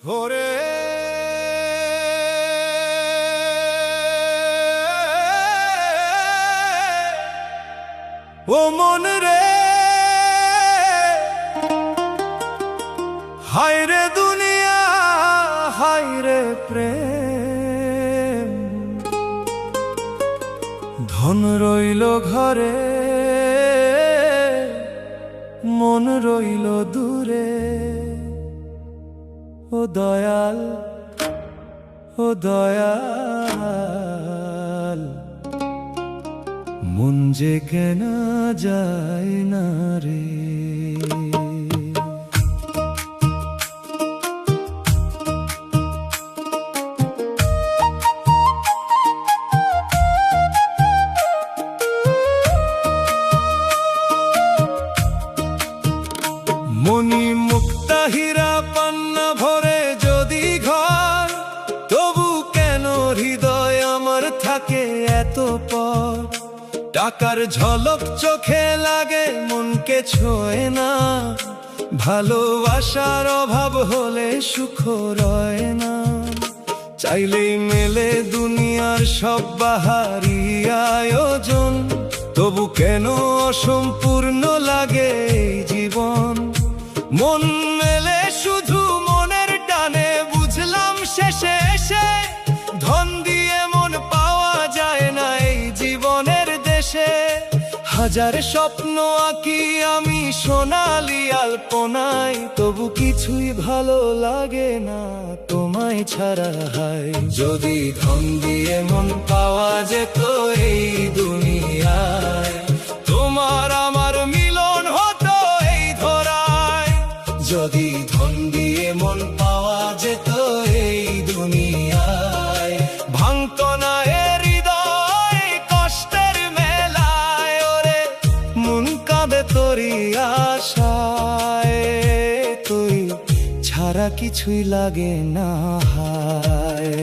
ওরে ও মন রে, হায় রে দুনিয়া, হায় রে প্রেম। ধন রইল ঘরে, মন রইল দূরে। ও দয়াল, ও দয়াল, মন যে কেনা যায় না রে। মণি মুক্তা হীরা পান্না ভরে যদি ঘর, তবু কেন হৃদয় আমার থাকে এত পর। টাকার ঝলক চোখে লাগে, মনকে ছোঁয় না। ভালোবাসার অভাব হলে সুখ রয় না। চাইলেই মেলে দুনিয়ার সব বাহারি আয়োজন, তবু কেন অসম্পূর্ণ লাগে এই জীবন। মন মেলে শুধু মনের টানে, বুঝলাম শেষে এসে ধন দিয়ে মন পাওয়া যায় না এই জীবনের দেশে। হাজার স্বপ্ন আঁকি আমি সোনালি আলপনায়, তবু কিছুই ভালো লাগে না তোমায় ছাড়া। হায় যদি ধন দিয়ে মন পাওয়া যেত এই দুনিয়ায়, তোমার আমার মিলন হতো এই ধরায়। যদি ধন দিয়ে মন পাওয়া যেত এই দুনিয়ায়, ভাঙতো না এ হৃদয় কষ্টের মেলায়। ওরে মন কাঁদে তোরি আশায়, তুই ছাড়া কিছুই লাগে না। হায়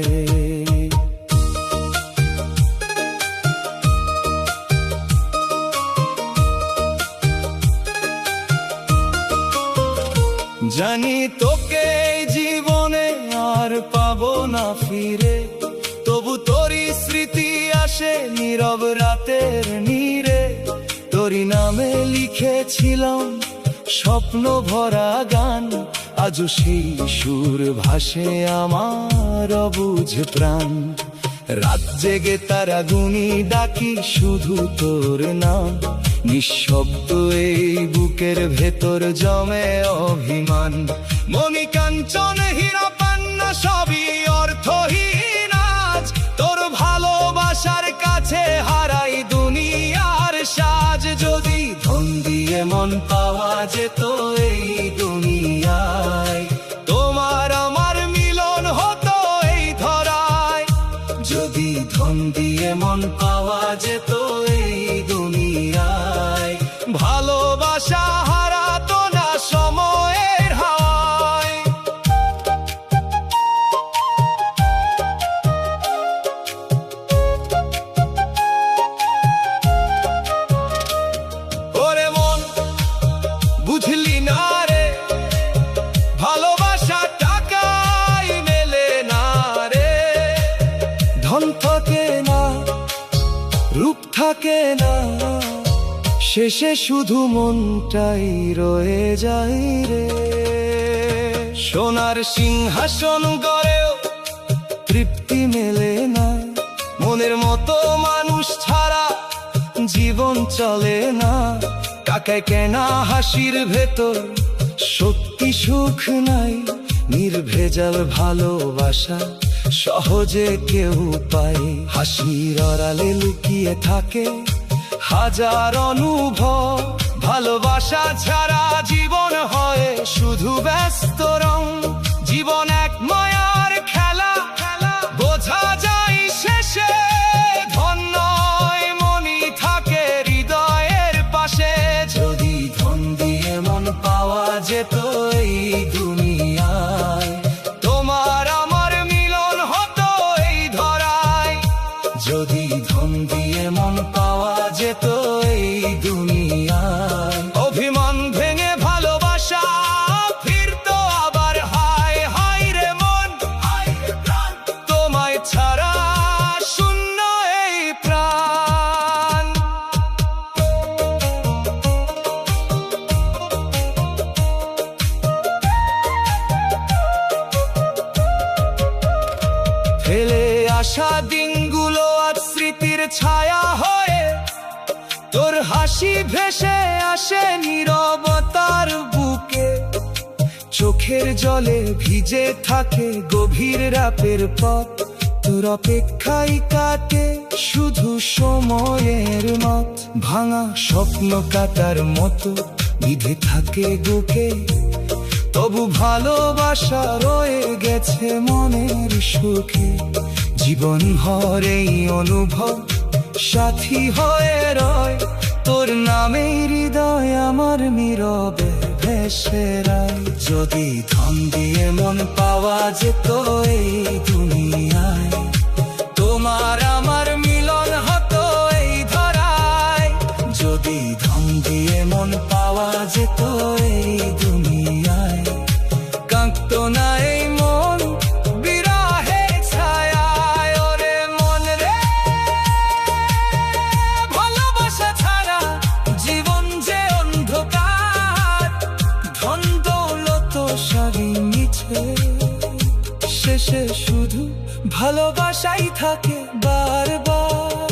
জানি তোকে এই জীবনে আর পাবো না ফিরে, তবু তোরই স্মৃতি আসে নীরব রাতের নীরে। তোরই নামে লিখেছিলাম স্বপ্ন ভরা গান, আজও সেই সুর ভাসে আমার অবুঝ প্রাণ। রাত জেগে তারা গুনি ডাকি শুধু তোর নাম, নিঃশব্দ এই বুকের ভেতর জমে অভিমান। মণি কাঞ্চন হীরা পান্না সবই অর্থহীন আজ, তোর ভালোবাসার কাছে হারাই দুনিয়ার সাজ। যদি ধন দিয়ে মন পাওয়া যেত এই দুনিয়ায়, তোমার আমার মিলন হতো এই ধরায়। যদি ধন দিয়ে মন পাওয়া যেত এই দুনিয়ায়, ভালোবাসা হারাতো না সময়ের হাওয়ায়। ওরে মন বুঝলি না রে, ভালোবাসা টাকায় মেলে না রে। ধন থাকে না, রূপ থাকে না, শেষে শুধু মনটাই রয়ে যায় রে। সোনার সিংহাসন গড়েও তৃপ্তি মেলে না, মনের মতো মানুষ ছাড়া জীবন চলে না। টাকায় কেনা হাসির ভেতর সত্যি সুখ নাই, নির্ভেজাল ভালোবাসা সহজে কেউ পায়। হাসির আড়ালে লুকিয়ে থাকে হাজার অনুভব, ভালোবাসা ছাড়া জীবন হয় শুধু ব্যস্ত রং। জীবন এক মায়ার খেলা, বোঝা যায় শেষে ধন নয় মনি থাকে হৃদয়ের পাশে। যদি ধন দিয়ে মন পাওয়া যেত এই দুনিয়ায়, তোমার আমার মিলন হতো এই ধরায়। যদি ধন দিয়ে মন পাওয়া যেত এই দুনিয়ায়, অভিমান ভেঙে ভালোবাসা ফিরতো আসা দিনগুলো আজ স্মৃতির ছায়া হয়ে, তোর হাসি ভেসে আসে নীরবতার বুকে। চোখের জলে ভিজে থাকে গভীর রাতের পথ, তোর অপেক্ষায় কাটে শুধু সময়ের মত। ভাঙা স্বপ্ন কাটার মতো বিধে থাকে বুকে, তবু ভালোবাসা রয়ে গেছে মনের সুখে। জীবন ভর এই অনুভব সাথী হয়ে রয়, তোর নামে হৃদয় আমার নীরবে ভেসে রায়। যদি ধন দিয়ে মন পাওয়া যেত এই দুনিয়ায়, তোমার আমার মিলন হতো এই ধরায়। যদি ধন দিয়ে মন পাওয়া যেত এই দুনিয়ায়, কাঁদতো না এই মন বিরহের ছায়ায়। ওরে মন রে, ভালোবাসা ছাড়া জীবন যে অন্ধকার। ধন দৌলত সারি মিছে, শেষে শুধু ভালোবাসাই থাকে বারবার।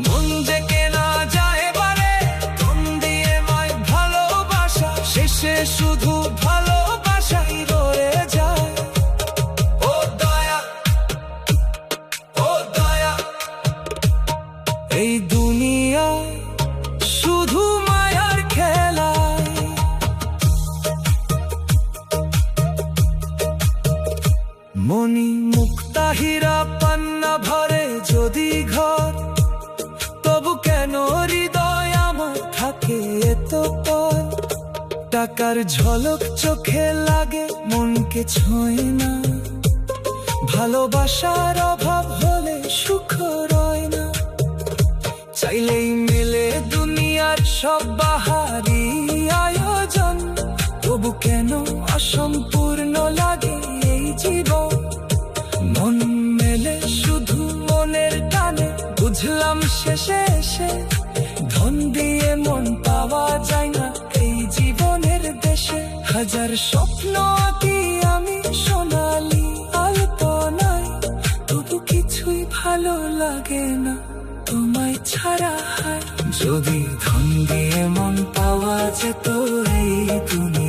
মন যে কেনা যায় বারে, ধন দিয়ে মায় ভালোবাসা, শেষে শুধু ভালোবাসাই রয়ে যায়। ও দয়া, ও দয়া, এই দুনিয়ায় শুধু মায়ার খেলায়। মণি মুক্তা হীরা পান্না ভরে যদি ঘর, তবু কেন হৃদয় আমার থাকে এত পর। টাকার ঝলক চোখে লাগে মনকে ছোঁয় না, ভালোবাসার অভাব হলে সুখ রয় না। চাইলেই মেলে দুনিয়ার সব বাহারি আয়োজন, তবু কেন অসম্পূর্ণ লাগে এই জীবন। মন মেলে শুধু মনের টানে, বুঝলাম শেষে এসে ধন দিয়ে মন পাওয়া যায় না এই জীবনের দেশে। হাজার স্বপ্ন আঁকি আমি সোনালি আলপনায়, তবু কিছুই ভালো লাগে না তোমায় ছাড়া হায়। যদি ধন দিয়ে মন পাওয়া যেত এই দুনিয়া।